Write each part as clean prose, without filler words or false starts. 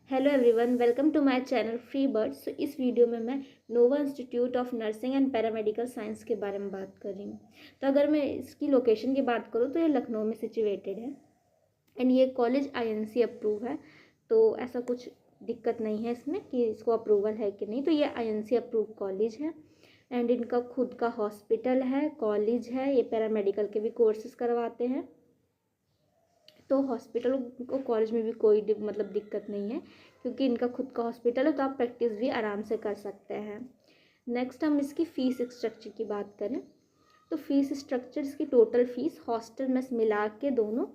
Hello everyone, welcome to my channel Free Birds. तो इस video में मैं Nova Institute of Nursing and Paramedical Science के बारे में बात कर रही हूँ। तो अगर मैं इसकी लोकेशन की बात करूँ तो ये लखनऊ में सिचुएटेड है एंड ये कॉलेज आईएनसी अप्रूव है। तो ऐसा कुछ दिक्कत नहीं है इसमें कि इसको अप्रूवल है कि नहीं। तो ये आईएनसी अप्रूव कॉलेज है एंड इनका खुद का हॉस्पिटल है, कॉलेज है। ये पैरामेडिकल के भी कोर्सेज करवाते हैं। तो हॉस्पिटल को कॉलेज में भी कोई मतलब दिक्कत नहीं है क्योंकि इनका खुद का हॉस्पिटल है, तो आप प्रैक्टिस भी आराम से कर सकते हैं। नेक्स्ट हम इसकी फ़ीस स्ट्रक्चर की बात करें तो फीस स्ट्रक्चर इसकी टोटल फ़ीस हॉस्टल में मिला के दोनों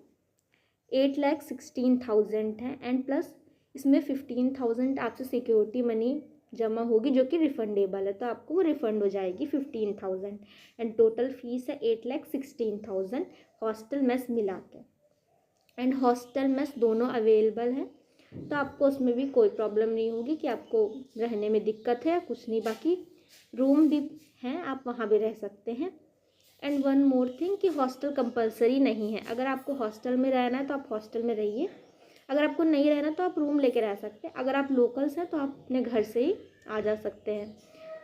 8,16,000 है एंड प्लस इसमें 15,000 आपसे सिक्योरिटी मनी जमा होगी जो कि रिफंडेबल है, तो आपको वो रिफ़ंड हो जाएगी 15,000 एंड टोटल फीस है 8,16,000 हॉस्टल मेस मिला के। एंड हॉस्टल मेस दोनों अवेलेबल है, तो आपको उसमें भी कोई प्रॉब्लम नहीं होगी कि आपको रहने में दिक्कत है या कुछ नहीं। बाकी रूम भी हैं, आप वहाँ भी रह सकते हैं। एंड वन मोर थिंग कि हॉस्टल कंपलसरी नहीं है। अगर आपको हॉस्टल में रहना है तो आप हॉस्टल में रहिए, अगर आपको नहीं रहना तो आप रूम लेके रह सकते हैं। अगर आप लोकल्स हैं तो आप अपने घर से ही आ जा सकते हैं।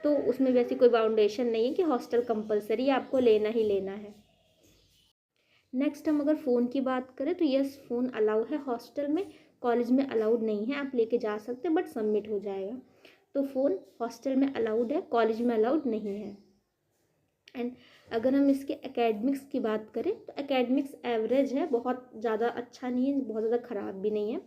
तो उसमें वैसी कोई बाउंडेशन नहीं है कि हॉस्टल कंपलसरी आपको लेना ही लेना है। नेक्स्ट हम अगर फ़ोन की बात करें तो यस, फ़ोन अलाउ है हॉस्टल में, कॉलेज में अलाउड नहीं है। आप लेके जा सकते हैं बट सबमिट हो जाएगा। तो फ़ोन हॉस्टल में अलाउड है, कॉलेज में अलाउड नहीं है। एंड अगर हम इसके एकेडमिक्स की बात करें तो एकेडमिक्स एवरेज है, बहुत ज़्यादा अच्छा नहीं है, बहुत ज़्यादा ख़राब भी नहीं है।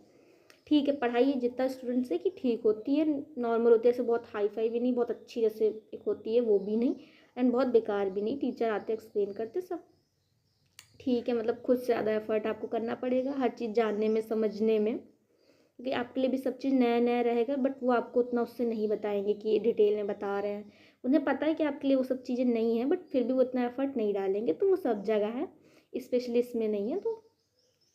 ठीक है, पढ़ाई जितना स्टूडेंट से कि ठीक होती है, नॉर्मल होती है, ऐसे बहुत हाई फाई भी नहीं, बहुत अच्छी जैसे एक होती है वो भी नहीं, एंड बहुत बेकार भी नहीं। टीचर आते एक्सप्लेन करते सब ठीक है, मतलब खुद से ज़्यादा एफर्ट आपको करना पड़ेगा हर चीज़ जानने में, समझने में, क्योंकि आपके लिए भी सब चीज़ नया नया रहेगा। बट वो आपको उतना उससे नहीं बताएंगे कि ये डिटेल में बता रहे हैं। उन्हें पता है कि आपके लिए वो सब चीज़ें नहीं है, बट फिर भी वो इतना एफर्ट नहीं डालेंगे। तो वो सब जगह है, स्पेशली इसमें नहीं है। तो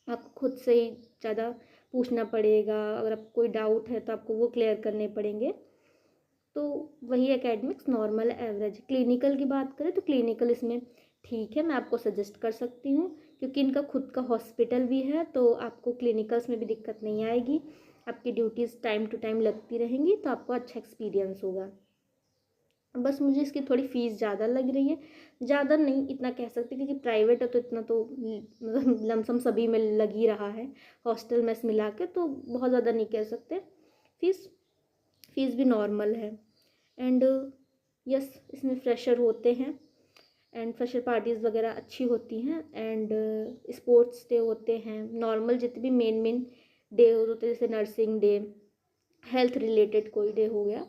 आपको खुद से ही ज़्यादा पूछना पड़ेगा। अगर आपको कोई डाउट है तो आपको वो क्लियर करने पड़ेंगे। तो वही एकेडमिक्स नॉर्मल एवरेज। क्लिनिकल की बात करें तो क्लिनिकल इसमें ठीक है, मैं आपको सजेस्ट कर सकती हूँ क्योंकि इनका खुद का हॉस्पिटल भी है, तो आपको क्लिनिकल्स में भी दिक्कत नहीं आएगी। आपकी ड्यूटीज़ टाइम टू टाइम लगती रहेंगी, तो आपको अच्छा एक्सपीरियंस होगा। बस मुझे इसकी थोड़ी फ़ीस ज़्यादा लग रही है, ज़्यादा नहीं इतना कह सकते क्योंकि प्राइवेट है तो इतना तो मतलब लमसम सभी में लग ही रहा है, हॉस्टल मेस मिला के, तो बहुत ज़्यादा नहीं कह सकते। फ़ीस फ़ीस भी नॉर्मल है। एंड यस, इसमें फ्रेशर होते हैं एंड फ्रेशर पार्टीज़ वगैरह अच्छी होती हैं एंड स्पोर्ट्स डे होते हैं। नॉर्मल जितने भी मेन मेन डे होते हैं जैसे नर्सिंग डे, हेल्थ रिलेटेड कोई डे हो गया,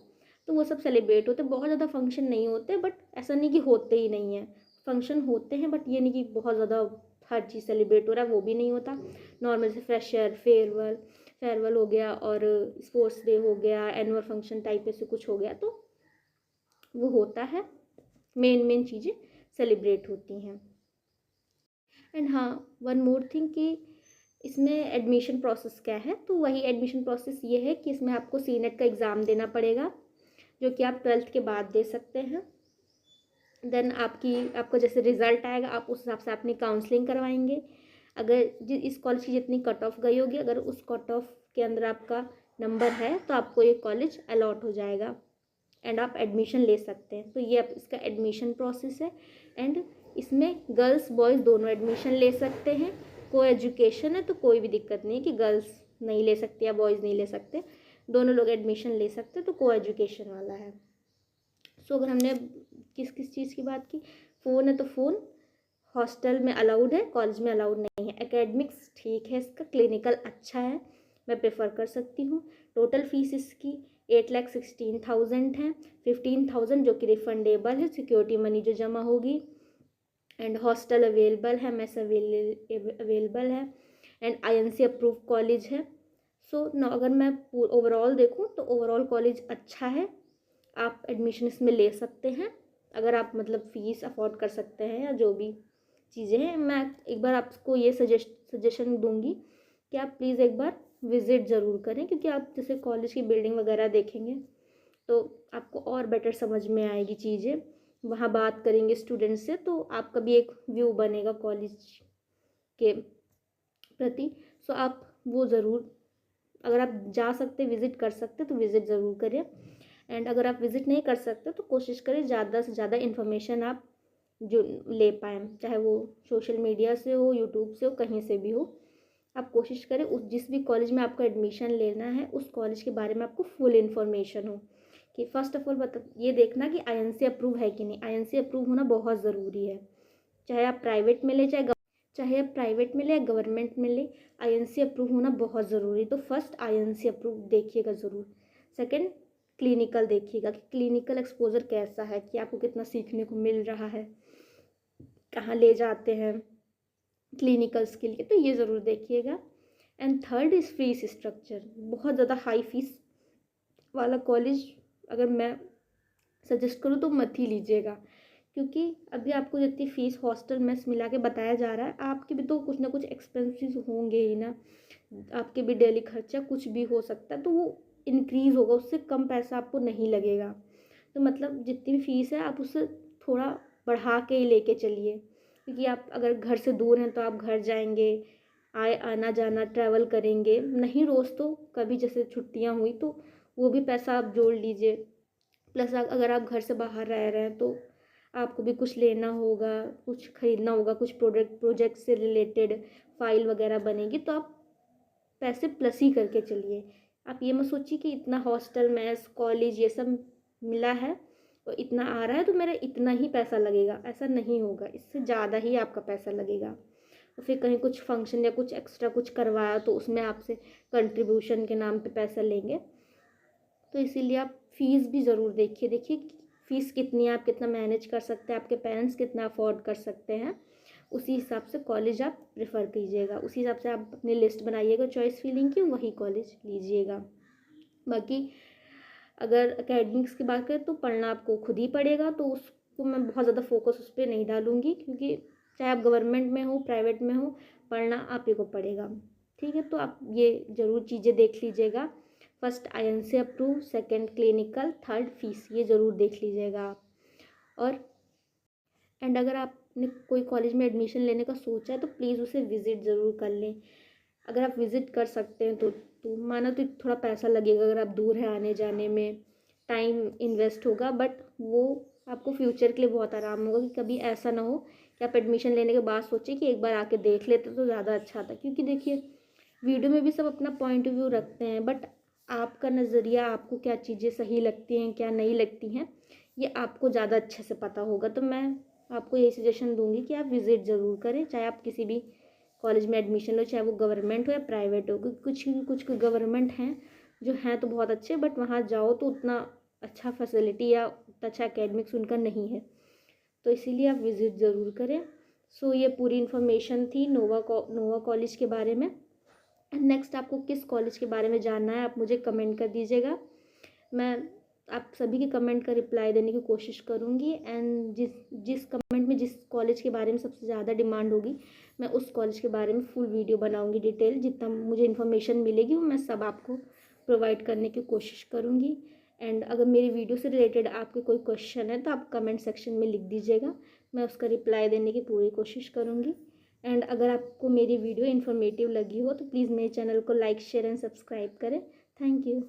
तो वो सब सेलिब्रेट होते हैं। बहुत ज़्यादा फंक्शन नहीं होते, बट ऐसा नहीं कि होते ही नहीं है, फंक्शन होते हैं, बट ये नहीं कि बहुत ज़्यादा हर चीज़ सेलिब्रेट हो रहा है, वो भी नहीं होता। नॉर्मल से फ्रेशर, फेयरवेल फेयरवेल हो गया और स्पोर्ट्स डे हो गया, एनुअल फंक्शन टाइप ऐसे कुछ हो गया, तो वो होता है। मेन मेन चीज़ें सेलिब्रेट होती हैं। एंड हाँ, वन मोर थिंग कि इसमें एडमिशन प्रोसेस क्या है, तो वही एडमिशन प्रोसेस ये है कि इसमें आपको सीनेट का एग्ज़ाम देना पड़ेगा जो कि आप 12th के बाद दे सकते हैं। देन आपको जैसे रिज़ल्ट आएगा आप उस हिसाब से अपनी काउंसलिंग करवाएंगे। अगर इस कॉलेज की जितनी कट ऑफ गई होगी, अगर उस कट ऑफ के अंदर आपका नंबर है तो आपको ये कॉलेज अलॉट हो जाएगा एंड आप एडमिशन ले सकते हैं। तो ये अब इसका एडमिशन प्रोसेस है एंड इसमें गर्ल्स बॉयज़ दोनों एडमिशन ले सकते हैं। को एजुकेशन है तो कोई भी दिक्कत नहीं कि गर्ल्स नहीं ले सकते या बॉयज़ नहीं ले सकते, दोनों लोग एडमिशन ले सकते, तो को एजुकेशन वाला है। सो अगर हमने किस किस चीज़ की बात की, फ़ोन है तो फ़ोन हॉस्टल में अलाउड है, कॉलेज में अलाउड नहीं है। एकेडमिक्स ठीक है, इसका क्लिनिकल अच्छा है, मैं प्रेफर कर सकती हूँ। टोटल फीस इसकी 8,16,000 है, 15,000 जो कि रिफंडेबल है, सिक्योरिटी मनी जो जमा होगी, एंड हॉस्टल अवेलेबल है, मेस अवेलेबल है एंड आईएनसी अप्रूव कॉलेज है। सो अगर मैं ओवरऑल देखूँ तो ओवरऑल कॉलेज अच्छा है, आप एडमिशन इसमें ले सकते हैं अगर आप मतलब फ़ीस अफोर्ड कर सकते हैं या जो भी चीज़ें हैं। मैं एक बार आपको ये सजेशन दूंगी कि आप प्लीज़ एक बार विज़िट ज़रूर करें, क्योंकि आप जैसे कॉलेज की बिल्डिंग वगैरह देखेंगे तो आपको और बेटर समझ में आएगी चीज़ें। वहाँ बात करेंगे स्टूडेंट से तो आपका भी एक व्यू बनेगा कॉलेज के प्रति। सो आप वो ज़रूर अगर आप जा सकते विज़िट कर सकते तो विज़िट ज़रूर करें, एंड अगर आप विज़िट नहीं कर सकते तो कोशिश करें ज़्यादा से ज़्यादा इन्फॉर्मेशन आप जो ले पाएँ, चाहे वो सोशल मीडिया से हो, यूट्यूब से हो, कहीं से भी हो। आप कोशिश करें उस जिस भी कॉलेज में आपको एडमिशन लेना है उस कॉलेज के बारे में आपको फुल इन्फॉर्मेशन हो, कि फ़र्स्ट ऑफ ऑल ये देखना कि आईएनसी अप्रूव है कि नहीं। आईएनसी अप्रूव होना बहुत ज़रूरी है, चाहे आप प्राइवेट में ले चाहे आप प्राइवेट में ले या गवर्नमेंट में ले, आईएनसी अप्रूव होना बहुत ज़रूरी है। तो फर्स्ट आईएनसी अप्रूव देखिएगा ज़रूर। सेकंड, क्लिनिकल देखिएगा कि क्लिनिकल एक्सपोजर कैसा है, कि आपको कितना सीखने को मिल रहा है, कहाँ ले जाते हैं क्लिनिकल्स के लिए, तो ये ज़रूर देखिएगा। And third is fees structure. बहुत ज़्यादा हाई फीस वाला कॉलेज अगर मैं सजेस्ट करूँ तो मत ही लीजिएगा, क्योंकि अभी आपको जितनी फ़ीस हॉस्टल मेस मिला के बताया जा रहा है, आपके भी तो कुछ ना कुछ एक्सपेंसेस होंगे ही ना, आपके भी डेली खर्चा कुछ भी हो सकता है, तो वो इंक्रीज़ होगा, उससे कम पैसा आपको नहीं लगेगा। तो मतलब जितनी भी फ़ीस है आप उससे थोड़ा बढ़ा के ही लेके चलिए, क्योंकि आप अगर घर से दूर हैं तो आप घर जाएंगे, आना जाना ट्रैवल करेंगे, नहीं रोज़ तो कभी जैसे छुट्टियां हुई तो वो भी पैसा आप जोड़ लीजिए। प्लस अगर आप घर से बाहर रह रहे हैं तो आपको भी कुछ लेना होगा, कुछ ख़रीदना होगा, कुछ प्रोजेक्ट से रिलेटेड फाइल वगैरह बनेगी, तो आप पैसे प्लस ही करके चलिए। आप ये मत सोचिए कि इतना हॉस्टल मेस कॉलेज ये सब मिला है और इतना आ रहा है तो मेरा इतना ही पैसा लगेगा, ऐसा नहीं होगा, इससे ज़्यादा ही आपका पैसा लगेगा। और फिर कहीं कुछ फंक्शन या कुछ एक्स्ट्रा कुछ करवाया तो उसमें आपसे कंट्रीब्यूशन के नाम पे पैसा लेंगे। तो इसीलिए आप फ़ीस भी ज़रूर देखिए फ़ीस कितनी है, आप कितना मैनेज कर सकते हैं, आपके पेरेंट्स कितना अफोर्ड कर सकते हैं, उसी हिसाब से कॉलेज आप प्रेफर कीजिएगा, उसी हिसाब से आप अपनी लिस्ट बनाइएगा चॉइस फीलिंग की, वही कॉलेज लीजिएगा। बाकी अगर एकेडमिक्स की बात करें तो पढ़ना आपको खुद ही पड़ेगा, तो उसको मैं बहुत ज़्यादा फोकस उस पर नहीं डालूँगी, क्योंकि चाहे आप गवर्नमेंट में हो प्राइवेट में हो, पढ़ना आप ही को पड़ेगा। ठीक है, तो आप ये ज़रूर चीज़ें देख लीजिएगा। First INC approve, second clinical, third fees, ये ज़रूर देख लीजिएगा आप। और एंड अगर आपने कोई कॉलेज में एडमिशन लेने का सोचा है तो प्लीज़ उसे विज़िट ज़रूर कर लें। अगर आप विज़िट कर सकते हैं तो माना तो थोड़ा पैसा लगेगा, अगर आप दूर हैं आने जाने में टाइम इन्वेस्ट होगा, बट वो आपको फ्यूचर के लिए बहुत आराम होगा, कि कभी ऐसा ना हो कि आप एडमिशन लेने के बाद सोचें कि एक बार आके देख लेते तो ज़्यादा अच्छा था। क्योंकि देखिए वीडियो में भी सब अपना पॉइंट ऑफ व्यू रखते हैं, बट आपका नज़रिया, आपको क्या चीज़ें सही लगती हैं क्या नहीं लगती हैं, ये आपको ज़्यादा अच्छे से पता होगा। तो मैं आपको यही सजेशन दूंगी कि आप विज़िट ज़रूर करें, चाहे आप किसी भी कॉलेज में एडमिशन लो, चाहे वो गवर्नमेंट हो या प्राइवेट हो। क्योंकि कुछ गवर्नमेंट हैं जो हैं तो बहुत अच्छे, बट वहाँ जाओ तो उतना अच्छा फैसिलिटी या उतना अच्छा एकेडमिक्स उनका नहीं है, तो इसीलिए आप विज़िट ज़रूर करें। सो ये पूरी इन्फॉर्मेशन थी नोवा कॉलेज के बारे में। नेक्स्ट आपको किस कॉलेज के बारे में जानना है आप मुझे कमेंट कर दीजिएगा, मैं आप सभी के कमेंट का रिप्लाई देने की कोशिश करूँगी। एंड जिस जिस कमेंट में जिस कॉलेज के बारे में सबसे ज़्यादा डिमांड होगी, मैं उस कॉलेज के बारे में फुल वीडियो बनाऊँगी, डिटेल जितना मुझे इन्फॉर्मेशन मिलेगी वो मैं सब आपको प्रोवाइड करने की कोशिश करूँगी। एंड अगर मेरी वीडियो से रिलेटेड आपके कोई क्वेश्चन है तो आप कमेंट सेक्शन में लिख दीजिएगा, मैं उसका रिप्लाई देने की पूरी कोशिश करूँगी। एंड अगर आपको मेरी वीडियो इन्फॉर्मेटिव लगी हो तो प्लीज़ मेरे चैनल को लाइक शेयर एंड सब्सक्राइब करें। Thank you.